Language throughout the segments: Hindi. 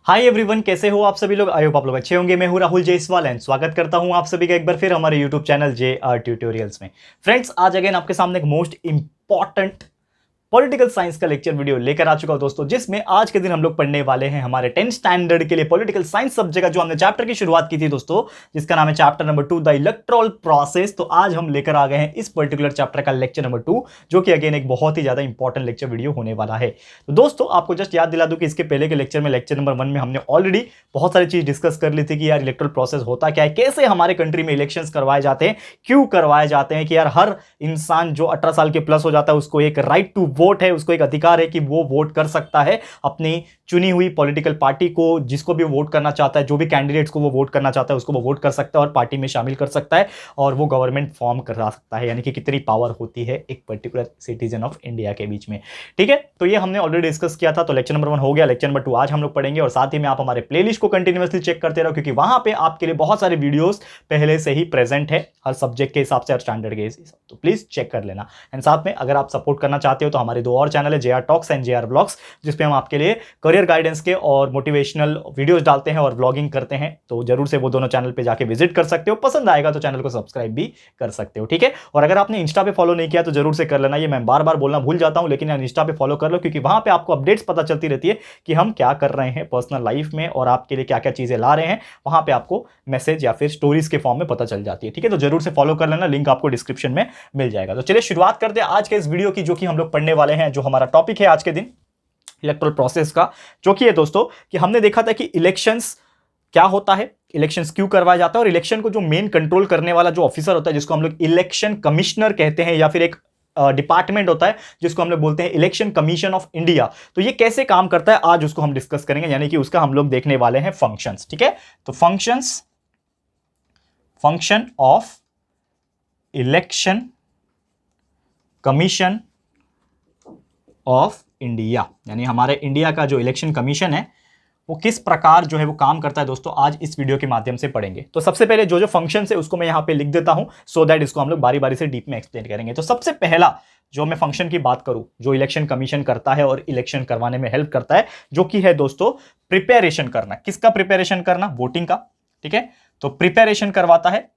हाय एवरीवन, कैसे हो आप सभी लोग। आई होप आप लोग अच्छे होंगे। मैं हूं राहुल जयसवाल एंड स्वागत करता हूं आप सभी का एक बार फिर हमारे यूट्यूब चैनल JR ट्यूटोरियल्स में। फ्रेंड्स, आज अगेन आपके सामने एक मोस्ट इंपॉर्टेंट पॉलिटिकल साइंस का लेक्चर वीडियो लेकर आ चुका हूं दोस्तों, जिसमें आज के दिन हम लोग पढ़ने वाले हैं हमारे 10th स्टैंडर्ड के लिए पॉलिटिकल साइंस सब्जेक्ट का जो हमने चैप्टर की शुरुआत की थी दोस्तों, जिसका नाम है chapter number 2 the electoral process. तो आज हम लेकर आ गए हैं इस पर्टिकुलर चैप्टर का लेक्चर नंबर 2, जो कि अगेन एक बहुत ही ज्यादा इंपॉर्टेंट लेक्चर वीडियो होने वाला है। तो दोस्तों, आपको जस्ट याद दिला दूं कि इसके पहले के लेक्चर में, लेक्चर नंबर 1 में हमने ऑलरेडी बहुत सारी चीज डिस्कस कर ली थी कि यार इलेक्टोरल प्रोसेस होता क्या है, कैसे हमारे कंट्री में इलेक्शंस करवाए जाते हैं, क्यों करवाए जाते हैं, कि यार हर इंसान जो 18 साल के प्लस हो जाता है उसको एक राइट टू वोट है, उसको एक अधिकार है कि वो वोट कर सकता है अपनी चुनी हुई पॉलिटिकल पार्टी को, जिसको भी वोट करना चाहता है, जो भी कैंडिडेट्स को वो वोट करना चाहता है उसको वो वोट कर सकता है और पार्टी में शामिल कर सकता है और वो गवर्नमेंट फॉर्म करा सकता है। यानी कि कितनी पावर होती है एक पर्टिकुलर सिटीजन ऑफ इंडिया के बीच में। ठीक है, तो ये हमने ऑलरेडी डिस्कस किया था। तो लेक्चर नंबर 1 हो गया, लेक्चर नंबर 2 आज हम लोग पढ़ेंगे और साथ ही में आप हमारे प्लेलिस्ट को कंटिन्यूअसली चेक करते रहो, क्योंकि वहां पे आपके लिए बहुत सारे वीडियोस पहले से ही प्रेजेंट है हर सब्जेक्ट के हिसाब से, हर स्टैंडर्ड के हिसाब से। तो प्लीज चेक कर लेना। एंड साथ में अगर आप सपोर्ट करना चाहते हो तो हमारे 2 और चैनल है, JR talks and JR blogs, जिसपे हम आपके लिए करियर गाइडेंस के और मोटिवेशनल वीडियोस डालते हैं और ब्लॉगिंग करते हैं। तो जरूर से वो दोनों चैनल पे जाके विजिट कर सकते हो। पसंद आएगा तो चैनल को सब्सक्राइब भी कर सकते हो। ठीक है, और अगर आपने इंस्टा पे फॉलो नहीं किया तो जरूर से कर लेना। ये मैं बार बार बोलना भूल जाता हूं, लेकिन यार इंस्टा पे फॉलो कर लो, क्योंकि वहां पे आपको अपडेट्स पता चलती रहती है कि हम क्या कर रहे हैं पर्सनल लाइफ में और आपके लिए क्या क्या चीजें ला रहे हैं। वहां पे आपको मैसेज या फिर स्टोरीज के फॉर्म में पता चल जाती है। ठीक है, तो जरूर से फॉलो कर लेना, लिंक आपको डिस्क्रिप्शन में मिल जाएगा। तो चलिए शुरुआत करते हैं आज के इस वीडियो की, जो कि हम लोग पढ़ने वाले हैं। जो हमारा टॉपिक है आज के दिन इलेक्टोरल प्रोसेस का, जो कि है दोस्तों कि हमने देखा था कि इलेक्शंस क्या होता है, इलेक्शंस क्यों करवाया जाता है, और इलेक्शन को जो मेन कंट्रोल करने वाला जो ऑफिसर होता है, जिसको हम लोग इलेक्शन कमिश्नर कहते हैं, या फिर एक डिपार्टमेंट होता है जिसको हम लोग बोलते हैं इलेक्शन कमीशन ऑफ इंडिया। तो ये कैसे काम करता है आज उसको हम डिस्कस करेंगे, यानी कि उसका हम लोग देखने वाले हैं फंक्शंस। ठीक है, तो function of election commission of India, यानी हमारे इंडिया का जो इलेक्शन कमीशन है वो किस प्रकार जो है वो काम करता है दोस्तों, आज इस वीडियो के माध्यम से पढ़ेंगे। तो सबसे पहले जो जो फंक्शंस है उसको मैं यहां पे लिख देता हूं, सो दैट इसको हम लोग बारी बारी से डीप में एक्सप्लेन करेंगे। तो सबसे पहला जो मैं फंक्शन की बात करूं, जो इलेक्शन कमीशन करता है और इलेक्शन करवाने में हेल्प करता है, जो कि है दोस्तों प्रिपेरेशन करना। किसका प्रिपेरेशन करना? वोटिंग का। ठीक है, तो प्रिपेरेशन करवाता है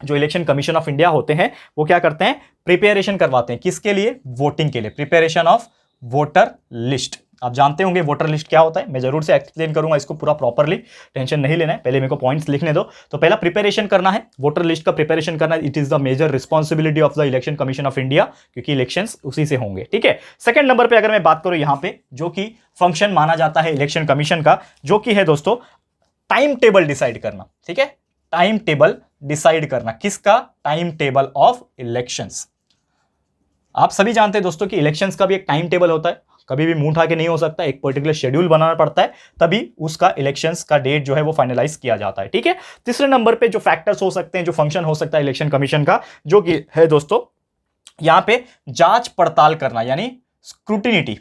जो इलेक्शन कमीशन ऑफ इंडिया होते हैं, वो क्या करते हैं? प्रिपेरेशन करवाते हैं। किसके लिए? वोटिंग के लिए। Preparation of voter list. आप जानते होंगे वोटर लिस्ट क्या होता है, मैं जरूर से एक्सप्लेन करूंगा इसको पूरा प्रॉपरली, टेंशन नहीं लेना है, पहले मेरे को पॉइंट्स लिखने दो। तो पहला प्रिपरेशन करना है, वोटर लिस्ट का प्रिपरेशन करना। It is the major responsibility of the election commission of India, क्योंकि इलेक्शंस उसी से होंगे। ठीक है, सेकंड नंबर पे अगर मैं बात करूं यहां पे, जो कि फंक्शन माना जाता है इलेक्शन कमीशन का, जो कि है दोस्तों टाइम टेबल डिसाइड करना। ठीक है, टाइम टेबल डिसाइड करना। किसका? Time table of elections. आप सभी जानते हैं दोस्तों कि इलेक्शंस का भी एक टाइम टेबल होता है, कभी भी मुंह उठा के नहीं हो सकता, एक पर्टिकुलर शेड्यूल बनाना पड़ता है, तभी उसका इलेक्शंस का डेट जो है वो फाइनलाइज किया जाता है। ठीक है, तीसरे नंबर पे जो फैक्टर्स हो सकते हैं, जो फंक्शन हो सकता है इलेक्शन कमीशन का, जो कि है दोस्तों यहां पे जांच पड़ताल करना, यानी स्क्रूटिनी।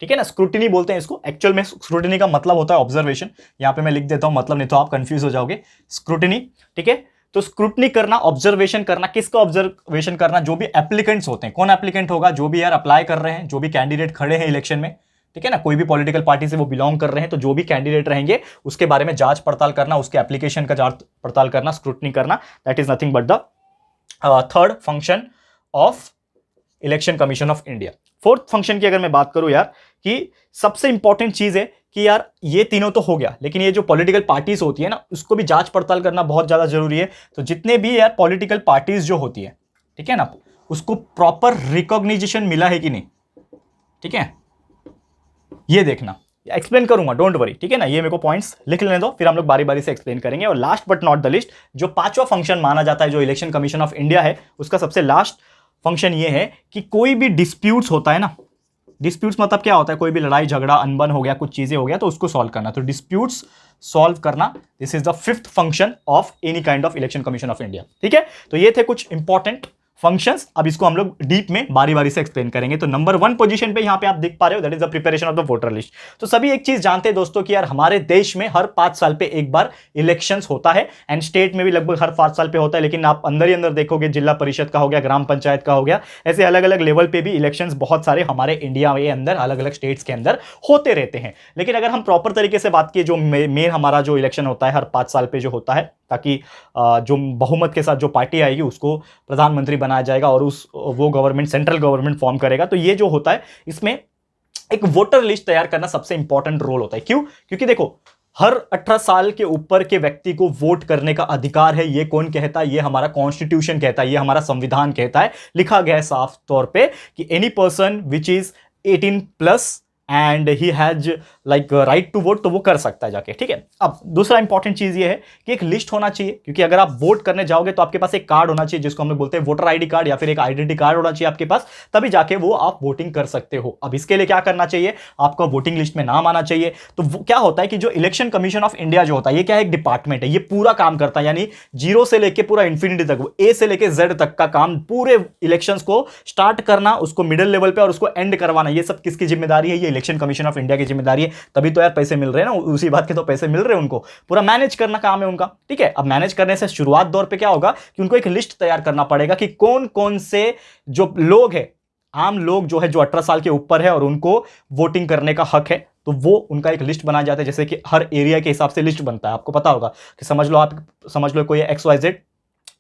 ठीक है ना, स्क्रूटिनी बोलते हैं इसको। एक्चुअल में स्क्रूटिनी का मतलब होता है ऑब्जर्वेशन। यहां पे मैं लिख देता हूं मतलब, नहीं तो आप कंफ्यूज हो जाओगे। स्क्रूटिनी, ठीक है, तो स्क्रूटनी करना, ऑब्जर्वेशन करना। किसका ऑब्जर्वेशन करना? जो भी एप्लीकेंट्स होते हैं। कौन एप्लीकेंट होगा? जो भी यार अप्लाई कर रहे हैं, जो भी कैंडिडेट खड़े हैं इलेक्शन में। ठीक है ना, कोई भी पॉलिटिकल पार्टी से वो बिलोंग कर रहे हैं, तो जो भी कैंडिडेट रहेंगे उसके बारे में जांच पड़ताल करना, उसके एप्लीकेशन का जांच पड़ताल करना, स्क्रूटनी करना। That is nothing but the third function of election commission of India. Fourth function की अगर मैं बात करूं यार, कि सबसे इंपॉर्टेंट चीज है कि यार ये तीनों तो हो गया, लेकिन ये जो पॉलिटिकल पार्टीज होती है ना, उसको भी जांच पड़ताल करना बहुत ज्यादा जरूरी है। तो जितने भी यार पॉलिटिकल पार्टीज जो होती है, ठीक है ना, उसको प्रॉपर रिकॉग्निशन मिला है कि नहीं। ठीक है, ये देखना, एक्सप्लेन करूंगा, डोंट वरी। ठीक है ना, ये मेरे को पॉइंट्स लिख लेने दो, फिर हम लोग बारी बारी से एक्सप्लेन करेंगे। और last but not the list, जो पांचवा फंक्शन माना जाता है जो इलेक्शन कमीशन ऑफ इंडिया है, उसका सबसे लास्ट फंक्शन ये है कि कोई भी डिस्प्यूट्स होता है ना, डिस्प्यूट्स मतलब क्या होता है? कोई भी लड़ाई झगड़ा अनबन हो गया, कुछ चीजें हो गया, तो उसको सॉल्व करना। तो डिस्प्यूट्स सॉल्व करना, this is the fifth function of any kind of election commission of India. ठीक है, तो ये थे कुछ इंपॉर्टेंट फंक्शंस। अब इसको हम लोग डीप में बारी बारी से एक्सप्लेन करेंगे। तो नंबर 1 पोजीशन पे यहां पे आप देख पा रहे हो, that is the preparation of the voter list. तो सभी एक चीज जानते हैं दोस्तों कि यार हमारे देश में हर 5 साल पे एक बार इलेक्शंस होता है, एंड स्टेट में भी लगभग हर 5 साल पे होता है, लेकिन आप अंदर ही अंदर देखोगे जिला परिषद का हो गया, ग्राम पंचायत का हो गया, ऐसे अलग अलग लेवल पे भी इलेक्शंस बहुत सारे हमारे इंडिया के अंदर अलग अलग स्टेट्स के अंदर होते रहते हैं। लेकिन अगर हम प्रॉपर तरीके से बात किए, जो मेन हमारा जो इलेक्शन होता है हर 5 साल पे जो होता है, ताकि जो बहुमत के साथ जो पार्टी आएगी उसको प्रधानमंत्री बनाया जाएगा और वो गवर्नमेंट सेंट्रल गवर्नमेंट फॉर्म करेगा। तो ये जो होता है इसमें एक वोटर लिस्ट तैयार करना सबसे इंपॉर्टेंट रोल होता है। क्यों? क्योंकि देखो हर 18 साल के ऊपर के व्यक्ति को वोट करने का अधिकार है। ये कौन कहता है? ये हमारा कॉन्स्टिट्यूशन कहता है, ये हमारा संविधान कहता है। लिखा गया है साफ तौर पे कि any person which is 18+ and he has like right to vote, तो वो कर सकता है जाके। ठीक है। अब दूसरा इंपॉर्टेंट चीज ये है कि एक लिस्ट होना चाहिए, क्योंकि अगर आप वोट करने जाओगे तो आपके पास एक कार्ड होना चाहिए जिसको हम लोग बोलते हैं वोटर आईडी कार्ड, या फिर एक आइडेंटिटी कार्ड होना चाहिए आपके पास, तभी जाके वो आप वोटिंग कर सकते हो। अब इसके लिए क्या करना चाहिए? आपका वोटिंग लिस्ट में नाम आना चाहिए। तो क्या होता है कि जो इलेक्शन कमीशन ऑफ इंडिया जो होता है, ये क्या है? एक डिपार्टमेंट है, ये पूरा काम करता है, यानी 0 से लेके पूरा इंफिनिटी तक, A से लेके Z तक का काम, पूरे इलेक्शंस को स्टार्ट करना, उसको मिडिल लेवल पे और उसको एंड करवाना, ये सब किसकी जिम्मेदारी है? ये इलेक्शन कमीशन ऑफ इंडिया की जिम्मेदारी है। तभी तो यार पैसे मिल रहे हैं ना, उसी बात के तो पैसे मिल रहे हैं उनको। पूरा मैनेज करना काम है उनका। ठीक है। अब मैनेज करने से शुरुआत दौर पे क्या होगा कि उनको एक लिस्ट तैयार करना पड़ेगा कि कौन कौन से जो लोग हैं, आम लोग जो है, जो 18 साल के ऊपर है और उनको वोटिंग करने का हक है, तो वो उनका एक लिस्ट बनाया जाता है। जैसे कि हर एरिया के हिसाब से लिस्ट बनता है। आपको पता होगा कि समझ लो कोई XYZ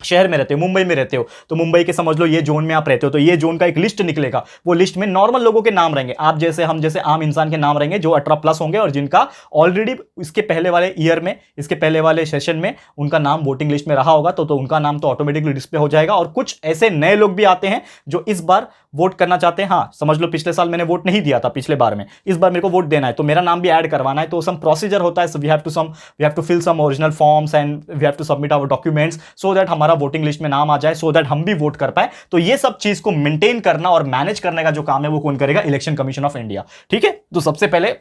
शहर में रहते हो, मुंबई में रहते हो, तो मुंबई के समझ लो ये जोन में आप रहते हो, तो ये जोन का एक लिस्ट निकलेगा। वो लिस्ट में नॉर्मल लोगों के नाम रहेंगे, आप जैसे हम जैसे आम इंसान के नाम रहेंगे, जो 18+ होंगे और जिनका ऑलरेडी इसके पहले वाले ईयर में, इसके पहले वाले सेशन में उनका नाम वोटिंग लिस्ट में रहा होगा, तो उनका नाम तो ऑटोमेटिकली डिस्प्ले हो जाएगा। और कुछ ऐसे नए लोग भी आते हैं जो इस बार वोट करना चाहते हैं। हाँ, समझ लो पिछले साल मैंने वोट नहीं दिया था, पिछले बार में, इस बार मेरे को वोट देना है, तो मेरा नाम भी ऐड करवाना है। तो सम प्रोसीजर होता है, we have to fill some original forms and we have to submit our documents so that हमारा वोटिंग लिस्ट में नाम आ जाए, सो दैट हम भी वोट कर पाए। तो ये सब चीज को मेंटेन करना और मैनेज करने का जो काम है वो कौन करेगा? Election commission of India. ठीक है। तो सबसे पहले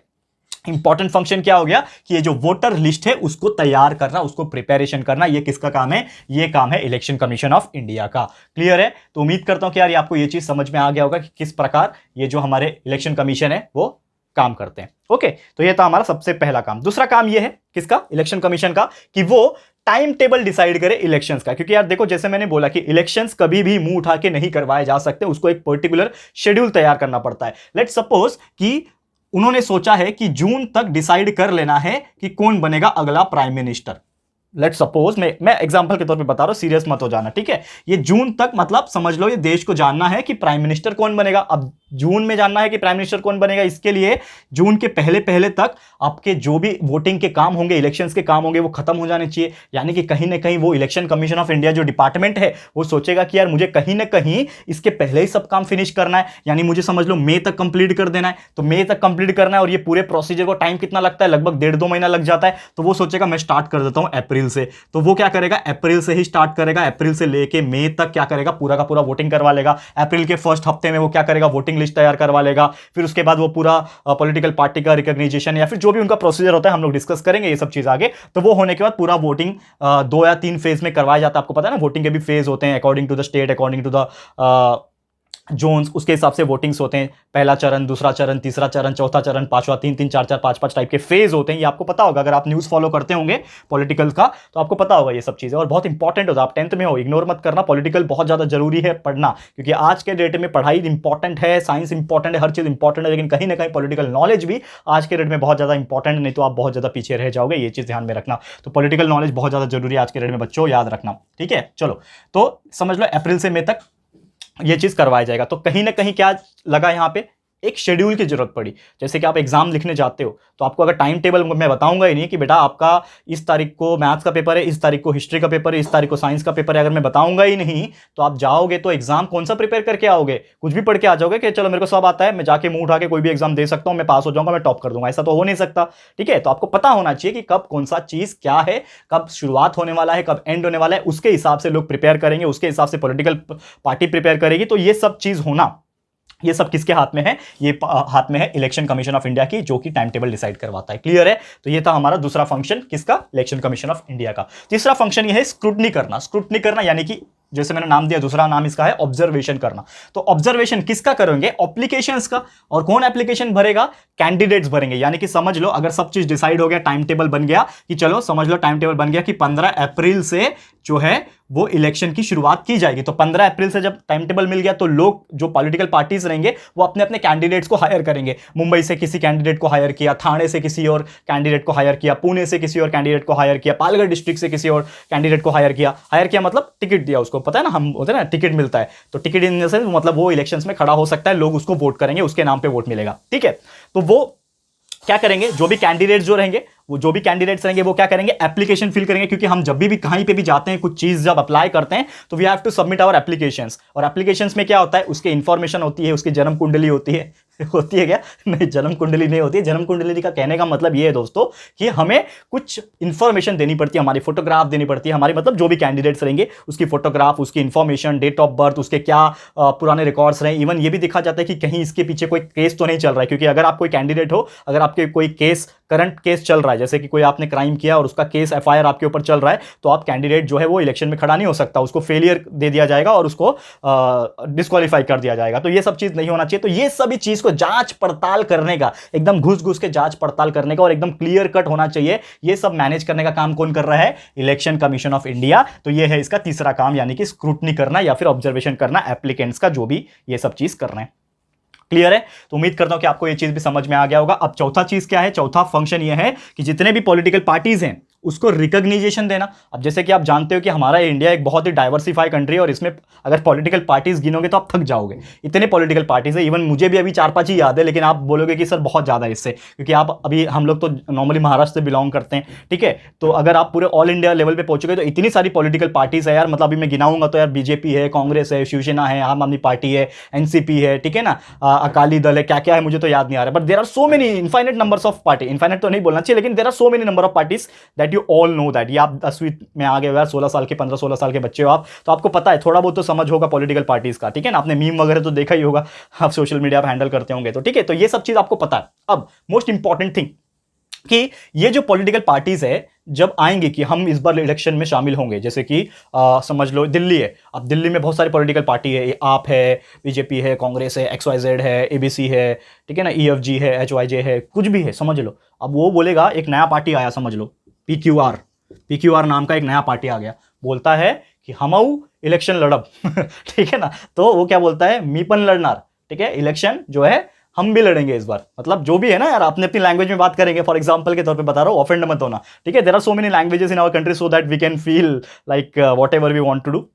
इंपॉर्टेंट फंक्शन क्या हो गया कि ये जो वोटर लिस्ट है उसको तैयार करना, उसको प्रिपरेशन करना, ये किसका काम है? ये काम है इलेक्शन कमीशन ऑफ इंडिया का। क्लियर है? तो उम्मीद करता हूं कि यार आपको ये चीज समझ में आ गया होगा कि किस प्रकार ये जो हमारे इलेक्शन कमीशन है वो काम करते हैं। ओके, तो ये था हमारा सबसे पहला काम। दूसरा काम ये है किसका? इलेक्शन कमीशन का, कि वो टाइम टेबल डिसाइड करे इलेक्शंस का। क्योंकि यार देखो, जैसे मैंने बोला कि इलेक्शंस कभी भी मुंह उठा के नहीं करवाए जा सकते, उसको एक पर्टिकुलर शेड्यूल तैयार करना पड़ता है। लेट्स सपोज कि उन्होंने सोचा है कि जून तक डिसाइड कर लेना है कि कौन बनेगा अगला प्राइम मिनिस्टर। लेट्स सपोज मैं एग्जांपल के तौर पे बता रहा हूं, सीरियस मत हो जाना। ठीक है। ये जून तक मतलब समझ लो ये देश को जानना है कि प्राइम मिनिस्टर कौन बनेगा। अब जून में जानना है कि प्राइम मिनिस्टर कौन बनेगा, इसके लिए जून के पहले पहले तक आपके जो भी वोटिंग के काम होंगे, इलेक्शंस के काम होंगे, वो खत्म हो जाने चाहिए। यानी कि कहीं ना कहीं वो इलेक्शन कमीशन ऑफ इंडिया जो डिपार्टमेंट है वो सोचेगा कि यार मुझे कहीं ना कहीं इसके पहले ही सब काम फिनिश करना है, यानी मुझे समझ लो मई तक कंप्लीट कर देना है। तो मई तक कंप्लीट करना है और ये पूरे प्रोसीजर को टाइम कितना लगता है? लगभग 1.5-2 महीना लग जाता है। तो वो सोचेगा मैं स्टार्ट कर देता हूं अप्रैल से। तो वो क्या करेगा? अप्रैल से ही स्टार्ट करेगा। अप्रैल से लेके मई तक क्या करेगा? पूरा का पूरा वोटिंग करवा लेगा। अप्रैल के फर्स्ट हफ्ते में वो क्या करेगा? वोटिंग लिस्ट तैयार करवा लेगा। फिर उसके बाद वो पूरा पॉलिटिकल पार्टी का रिकॉग्निशन या फिर जो भी उनका प्रोसीजर होता है, हम लोग डिस्कस करेंगे ये सब चीज आगे। तो वो होने के बाद पूरा वोटिंग 2 या 3 फेज में करवाया जाता है। आपको पता है ना, वोटिंग के भी फेज होते हैं according to the state, according to the zones, उसके हिसाब से वोटिंग्स होते हैं। पहला चरण, दूसरा चरण, तीसरा चरण, चौथा चरण, पांचवा, 3-3, 4-4, 5-5 टाइप के फेज होते हैं। ये आपको पता होगा, अगर आप न्यूज़ फॉलो करते होंगे पॉलिटिकल का तो आपको पता होगा ये सब चीज़ें, और बहुत इंपॉर्टेंट होता है। आप 10th में हो, इग्नोर मत करना। पॉलिटिकल बहुत ज़्यादा जरूरी है पढ़ना, क्योंकि आज के डेट में पढ़ाई इंपॉर्टेंट है, साइंस इंपॉर्टेंट है, हर चीज़ इंपॉर्टेंट है, लेकिन कहीं ना कहीं पॉलिटिकल नॉलेज भी आज के डेट में बहुत ज़्यादा इंपॉर्टेंट, नहीं तो आप बहुत ज़्यादा पीछे रह जाओगे। ये चीज़ ध्यान में रखना। तो पॉलिटिकल नॉलेज बहुत ज़्यादा जरूरी है आज के डेट में बच्चों, याद रखना। ठीक है, चलो तो समझ लो अप्रैल से मई तक ये चीज करवाया जाएगा। तो कहीं ना कहीं क्या लगा यहाँ पे? एक शेड्यूल की जरूरत पड़ी। जैसे कि आप एग्जाम लिखने जाते हो तो आपको अगर टाइम टेबल मैं बताऊंगा ही नहीं कि बेटा आपका इस तारीख को मैथ्स का पेपर है, इस तारीख को हिस्ट्री का पेपर है, इस तारीख को साइंस का पेपर है, अगर मैं बताऊंगा ही नहीं तो आप जाओगे तो एग्जाम कौन सा प्रिपेयर करके आओगे? कुछ भी पढ़ के आ जाओगे कि चलो मेरे को सब आता है, मैं जाके मुंह उठा के कोई भी एग्जाम दे सकता हूं, मैं पास हो जाऊंगा, मैं टॉप कर दूंगा। ऐसा तो हो नहीं सकता। ठीक है। तो आपको पता होना चाहिए कि कब कौन सा चीज क्या है, कब शुरुआत होने वाला है, कब एंड होने वाला है, उसके हिसाब से लोग प्रिपेयर करेंगे, उसके हिसाब से पॉलिटिकल पार्टी प्रिपेयर करेगी। तो ये सब चीज होना, ये सब किसके हाथ में है? ये हाथ में है इलेक्शन कमीशन ऑफ इंडिया की, जो कि टाइम टेबल डिसाइड करवाता है। क्लियर है? तो ये था हमारा दूसरा फंक्शन किसका? इलेक्शन कमीशन ऑफ इंडिया का। तीसरा फंक्शन ये है स्क्रूटनी करना। स्क्रूटनी करना यानी कि जैसे मैंने नाम दिया, दूसरा नाम इसका है ऑब्जर्वेशन करना। तो ऑब्जर्वेशन किसका करेंगे? एप्लीकेशंस का। और कौन एप्लीकेशन भरेगा? कैंडिडेट्स भरेंगे। यानी कि समझ लो, अगर सब चीज डिसाइड हो गया, टाइम टेबल बन गया कि चलो समझ लो टाइम टेबल बन गया कि 15 अप्रैल से जो है वो इलेक्शन की शुरुआत की जाएगी। तो 15 अप्रैल से जब टाइम टेबल मिल गया तो लोग जो पॉलिटिकल पार्टीज रहेंगे वो अपने अपने कैंडिडेट्स को हायर करेंगे। मुंबई से किसी कैंडिडेट को हायर किया, थाने से किसी और कैंडिडेट को हायर किया, पुणे से किसी और कैंडिडेट को हायर किया, पालघर डिस्ट्रिक्ट से किसी और कैंडिडेट को हायर किया मतलब टिकट दिया उसको। पता है ना, हम होते हैं ना टिकट मिलता है, तो टिकट इन द सेंस मतलब वो इलेक्शंस में खड़ा हो सकता है, लोग उसको वोट करेंगे, उसके नाम पे वोट मिलेगा। ठीक है, तो वो क्या करेंगे? जो भी कैंडिडेट्स जो रहेंगे वो क्या करेंगे? एप्लीकेशन फिल करेंगे। क्योंकि हम जब भी कहीं पे भी जाते हैं, कुछ चीज जब अप्लाई करते हैं तो we have to submit our applications. और एप्लीकेशंस में क्या होता है? उसकी इंफॉर्मेशन होती है, उसकी जन्म कुंडली होती है होती है क्या? नहीं, जन्म कुंडली नहीं होती है। जन्म कुंडली का कहने का मतलब ये है दोस्तों कि हमें कुछ इंफॉर्मेशन देनी पड़ती है, हमारी फोटोग्राफ देनी पड़ती है, हमारी मतलब जो भी कैंडिडेट्स रहेंगे उसकी फोटोग्राफ, उसकी इंफॉर्मेशन, डेट ऑफ बर्थ, उसके क्या पुराने रिकॉर्ड्स रहे। इवन ये भी देखा जाता है कि कहीं इसके पीछे कोई केस तो नहीं चल रहा है। क्योंकि अगर आप कोई कैंडिडेट हो, अगर आपके कोई केस, करंट केस चल रहा है, जैसे कि कोई आपने क्राइम किया और उसका केस एफआईआर आपके ऊपर चल रहा है, तो आप कैंडिडेट जो है वो इलेक्शन में खड़ा नहीं हो सकता, उसको फेलियर दे दिया जाएगा और उसको डिस्क्वालीफाई कर दिया जाएगा। तो ये सब चीज नहीं होना चाहिए। तो ये सभी चीज को जांच पड़ताल करने का, एकदम घुस के जांच पड़ताल करने का और एकदम क्लियर कट होना चाहिए, ये सब मैनेज करने का काम कौन कर रहा है? Election commission of India. तो ये है इसका तीसरा काम, यानी कि स्क्रूटनी करना या फिर ऑब्जर्वेशन करना एप्लीकेंट्स का, जो भी ये सब चीज कर रहे हैं। क्लियर है? तो उम्मीद करता हूं कि आपको ये चीज भी समझ में आ गया होगा। अब चौथा चीज क्या है? चौथा फंक्शन ये है कि जितने भी पॉलिटिकल पार्टीज हैं उसको रिकॉग्निजेशन देना। अब जैसे कि आप जानते हो कि हमारा इंडिया एक बहुत ही डाइवर्सिफाई कंट्री है और इसमें अगर पॉलिटिकल पार्टीज गिनोगे तो आप थक जाओगे, इतने पॉलिटिकल पार्टीज है। इवन मुझे भी अभी 4-5 ही याद है, लेकिन आप बोलोगे कि सर बहुत ज्यादा है इससे, क्योंकि आप अभी, हम लोग तो नॉर्मली महाराष्ट्र से बिलोंग करते हैं। ठीक है, तो अगर आप पूरे ऑल इंडिया लेवल पे पहुंचोगे तो इतनी सारी पॉलिटिकल पार्टीज है यार। मतलब अभी मैं गिनाऊंगा तो यार बीजेपी है, कांग्रेस है, शिवसेना है, आम आदमी पार्टी है, एनसीपी है, ठीक है ना, अकाली दल है, क्या क्या है मुझे तो याद नहीं आ रहा, but there are so many, infinite numbers of party. Infinite तो नहीं बोलना चाहिए, लेकिन there are so many number of parties that you all know that. आप 10वीं में आ गए हो यार, 16 साल के, 15-16 साल के बच्चे हो आप, तो आपको पता है, थोड़ा बहुत तो समझ होगा पॉलिटिकल पार्टीज का। ठीक है ना, आपने मीम वगैरह तो देखा ही होगा, आप सोशल मीडिया पर हैंडल करते होंगे, तो ठीक है, तो ये सब चीज आपको पता है। अब मोस्ट इंपॉर्टेंट थिंग कि ये जो पॉलिटिकल पार्टीज है जब आएंगे कि हम इस बार इलेक्शन में शामिल होंगे, जैसे कि समझ लो दिल्ली है। अब दिल्ली में बहुत सारी पॉलिटिकल पार्टी है, आप है, बीजेपी है, कांग्रेस है, XYZ है, एबीसी है, ठीक है ना, EFG है, HYJ है, कुछ भी है, समझ लो। अब वो बोलेगा, एक नया पार्टी आया, समझ लो PQR नाम का एक नया पार्टी आ गया, बोलता है कि हमऊ इलेक्शन लड़ब ठीक है ना, तो वो क्या बोलता है? मीपन लड़नार। ठीक है, इलेक्शन जो है हम भी लड़ेंगे इस बार। मतलब जो भी है ना यार, अपने अपनी लैंग्वेज में बात करेंगे। फॉर एग्जांपल के तौर पे बता रहा हूं, ऑफेंड मत होना। ठीक है, there are so many languages in our country so that we can feel like whatever we want to do.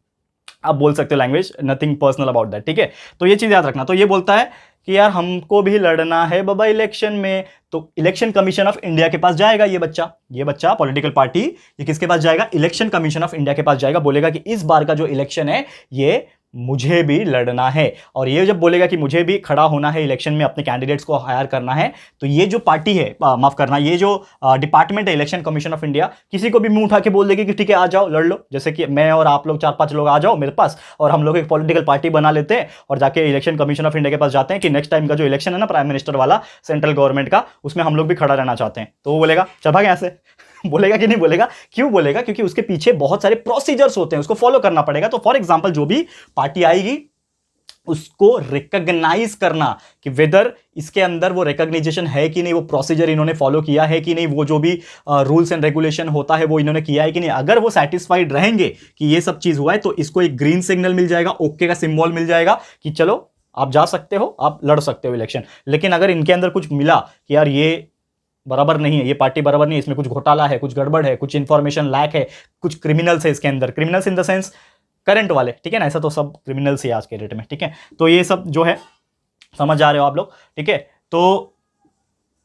आप बोल सकते हो language, nothing personal about that. ठीक है, तो ये चीज याद रखना। तो ये बोलता है कि यार हमको भी लड़ना है बाबा इलेक्शन में, तो इलेक्शन कमीशन ऑफ इंडिया के पास जाएगा ये बच्चा पॉलिटिकल पार्टी, ये किसके पास जाएगा? इलेक्शन कमीशन ऑफ इंडिया के पास जाएगा, बोलेगा कि इस बार का जो इलेक्शन है ये मुझे भी लड़ना है। और ये जब बोलेगा कि मुझे भी खड़ा होना है इलेक्शन में, अपने कैंडिडेट्स को हायर करना है, तो ये जो पार्टी है, माफ करना, ये जो डिपार्टमेंट है इलेक्शन कमीशन ऑफ इंडिया, किसी को भी मुंह उठा के बोल देगी कि ठीक है आ जाओ लड़ लो। जैसे कि मैं और आप लोग 4-5 लोग आ जाओ मेरे पास, और हम लोग एक पॉलिटिकल पार्टी बना लेते हैं और जाके इलेक्शन कमीशन ऑफ इंडिया के पास जाते हैं कि नेक्स्ट टाइम का जो इलेक्शन है ना प्राइम मिनिस्टर वाला, सेंट्रल गवर्नमेंट का, उसमें हम लोग भी खड़ा रहना चाहते हैं। तो वो बोलेगा चल भाग यहाँ से बोलेगा कि नहीं बोलेगा? क्यों बोलेगा? क्योंकि उसके पीछे बहुत सारे प्रोसीजर्स होते हैं, उसको फॉलो करना पड़ेगा। तो फॉर एग्जांपल जो भी पार्टी आएगी उसको रिकॉग्नाइज करना कि वेदर इसके अंदर वो रिकॉग्नाइजेशन है कि नहीं, वो प्रोसीजर इन्होंने फॉलो किया है कि नहीं, वो जो भी रूल्स एंड रेगुलेशन होता है वो इन्होंने किया है कि नहीं। अगर वो सेटिस्फाइड रहेंगे कि ये सब चीज हुआ है, तो इसको एक ग्रीन सिग्नल मिल जाएगा, ओके का सिंबल मिल जाएगा कि चलो आप जा सकते हो, आप लड़ सकते हो इलेक्शन। लेकिन अगर इनके अंदर कुछ मिला कि यार ये बराबर नहीं है, ये पार्टी बराबर नहीं है, इसमें कुछ घोटाला है, कुछ गड़बड़ है, कुछ इंफॉर्मेशन लैक है, कुछ क्रिमिनल्स है इसके अंदर, criminals in the sense current वाले, ठीक है ना, ऐसा तो सब क्रिमिनल्स ही आज के डेट में। ठीक है, तो ये सब जो है समझ जा रहे हो आप लोग? ठीक है, तो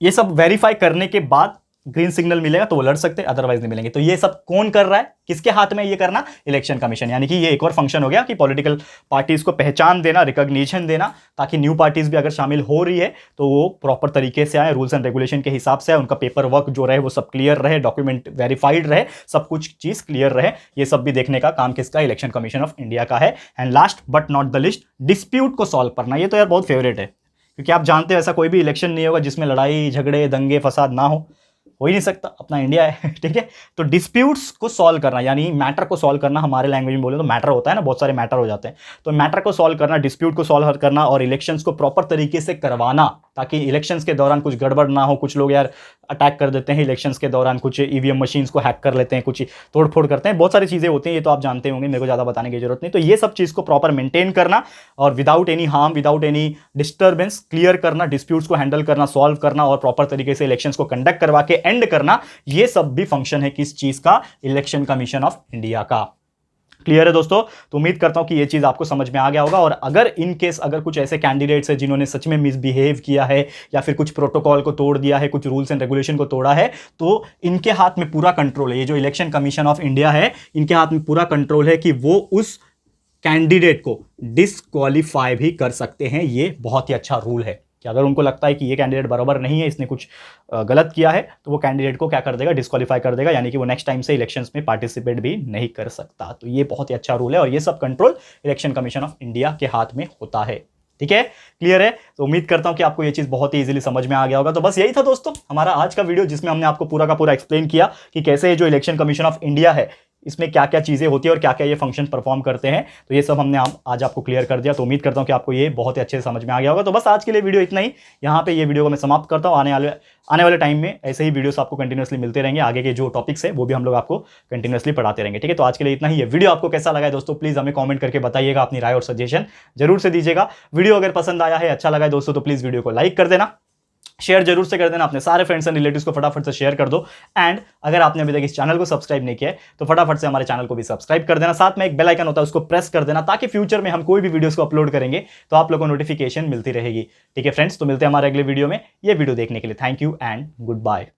ये सब वेरीफाई करने के बाद ग्रीन सिग्नल मिलेगा तो वो लड़ सकते, अदरवाइज नहीं मिलेंगे। तो ये सब कौन कर रहा है, किसके हाथ में ये करना? Election commission. यानी कि ये एक और फंक्शन हो गया कि पॉलिटिकल पार्टीज को पहचान देना, रिकॉग्निशन देना, ताकि न्यू पार्टीज भी अगर शामिल हो रही है तो वो प्रॉपर तरीके से आए, रूल्स एंड रेगुलेशन के हिसाब से आए, उनका पेपर वर्क जो रहे वो सब क्लियर रहे, डॉक्यूमेंट वेरीफाइड रहे, सब कुछ चीज क्लियर रहे। ये सब भी देखने का काम किसका? इलेक्शन कमीशन ऑफ इंडिया का है। And last but not the list, dispute को सॉल्व करना। ये तो यार बहुत फेवरेट है, क्योंकि आप जानते हो ऐसा कोई भी इलेक्शन नहीं होगा जिसमें लड़ाई झगड़े दंगे फसाद ना हो। हो ही नहीं सकता, अपना इंडिया है। ठीक है, तो डिस्प्यूट्स को सॉल्व करना यानी मैटर को सॉल्व करना, हमारे लैंग्वेज में बोले तो मैटर होता है ना, बहुत सारे मैटर हो जाते हैं, तो मैटर को सॉल्व करना, डिस्प्यूट को सॉल्व करना और इलेक्शंस को प्रॉपर तरीके से करवाना, ताकि इलेक्शंस के दौरान कुछ गड़बड़ ना हो। कुछ लोग यार अटैक कर देते हैं इलेक्शंस के दौरान, कुछ ईवीएम मशीन्स को हैक कर लेते हैं, कुछ तोड़फोड़ करते हैं, बहुत सारी चीजें होती हैं, ये तो आप जानते होंगे, मेरे को ज्यादा बताने की जरूरत नहीं। तो ये सब चीज को प्रॉपर मेंटेन करना और without any harm, without any disturbance clear करना, डिस्प्यूट्स को हैंडल करना, सॉल्व करना और प्रॉपर तरीके से इलेक्शंस को कंडक्ट करवा के एंड करना, ये सब भी फंक्शन है किस चीज का? इलेक्शन कमीशन ऑफ इंडिया का। क्लियर है दोस्तों? तो उम्मीद करता हूं कि ये चीज आपको समझ में आ गया होगा। और अगर इन केस अगर कुछ ऐसे कैंडिडेट्स हैं जिन्होंने सच में मिसबिहेव किया है या फिर कुछ प्रोटोकॉल को तोड़ दिया है, कुछ रूल्स एंड रेगुलेशन को तोड़ा है, तो इनके हाथ में पूरा कंट्रोल है। ये जो इलेक्शन कमीशन ऑफ इंडिया है, इनके हाथ में पूरा कंट्रोल है कि वो उस कैंडिडेट को डिस्क्वालीफाई भी कर सकते हैं। ये बहुत ही अच्छा रूल है कि अगर उनको लगता है कि ये कैंडिडेट बराबर नहीं है, इसने कुछ गलत किया है, तो वो कैंडिडेट को क्या कर देगा? डिस्क्वालीफाई कर देगा, यानी कि वो नेक्स्ट टाइम से इलेक्शंस में पार्टिसिपेट भी नहीं कर सकता। तो ये बहुत ही अच्छा रूल है और ये सब control election commission of India के हाथ में होता है। ठीक है, क्लियर है? तो उम्मीद करता हूं कि आपको ये चीज बहुत ही इजीली समझ में आ गया होगा। तो बस यही था दोस्तों हमारा आज का वीडियो, जिसमें हमने आपको पूरा का पूरा एक्सप्लेन किया कि कैसे ये जो इलेक्शन कमीशन ऑफ इंडिया है, इसमें क्या क्या चीजें होती है और क्या क्या ये फंक्शन परफॉर्म करते हैं। तो ये सब हमने आज आपको क्लियर कर दिया। तो उम्मीद करता हूं कि आपको ये बहुत ही अच्छे से समझ में आ गया होगा। तो बस आज के लिए वीडियो इतना ही, यहाँ पे ये वीडियो को मैं समाप्त करता हूं। आने वाले टाइम में ऐसे ही वीडियोस आपको कंटिन्यूअसली मिलते रहेंगे। आगे के जो टॉपिक्स है वो भी हम लोग आपको कंटिन्यूअसली पढ़ाते रहेंगे। ठीक है, तो आज के लिए इतना ही है। वीडियो आपको कैसा लगा है दोस्तों, प्लीज हमें कमेंट करके बताइएगा, अपनी राय और सजेशन जरूर से दीजिएगा। वीडियो अगर पसंद आया है, अच्छा लगा है दोस्तों, तो प्लीज वीडियो को लाइक कर देना, शेयर जरूर से कर देना, अपने सारे फ्रेंड्स एंड रिलेटिव्स को फटाफट से शेयर कर दो। एंड अगर आपने अभी तक इस चैनल को सब्सक्राइब नहीं किया है, तो फटाफट से हमारे चैनल को भी सब्सक्राइब कर देना। साथ में एक बेल आइकन होता है, उसको प्रेस कर देना, ताकि फ्यूचर में हम कोई भी वीडियोस को अपलोड करेंगे तो आप लोगों को नोटिफिकेशन मिलती रहेगी। ठीक है फ्रेंड्स, तो मिलते हैं हमारे अगले वीडियो में। ये वीडियो देखने के लिए thank you and good bye.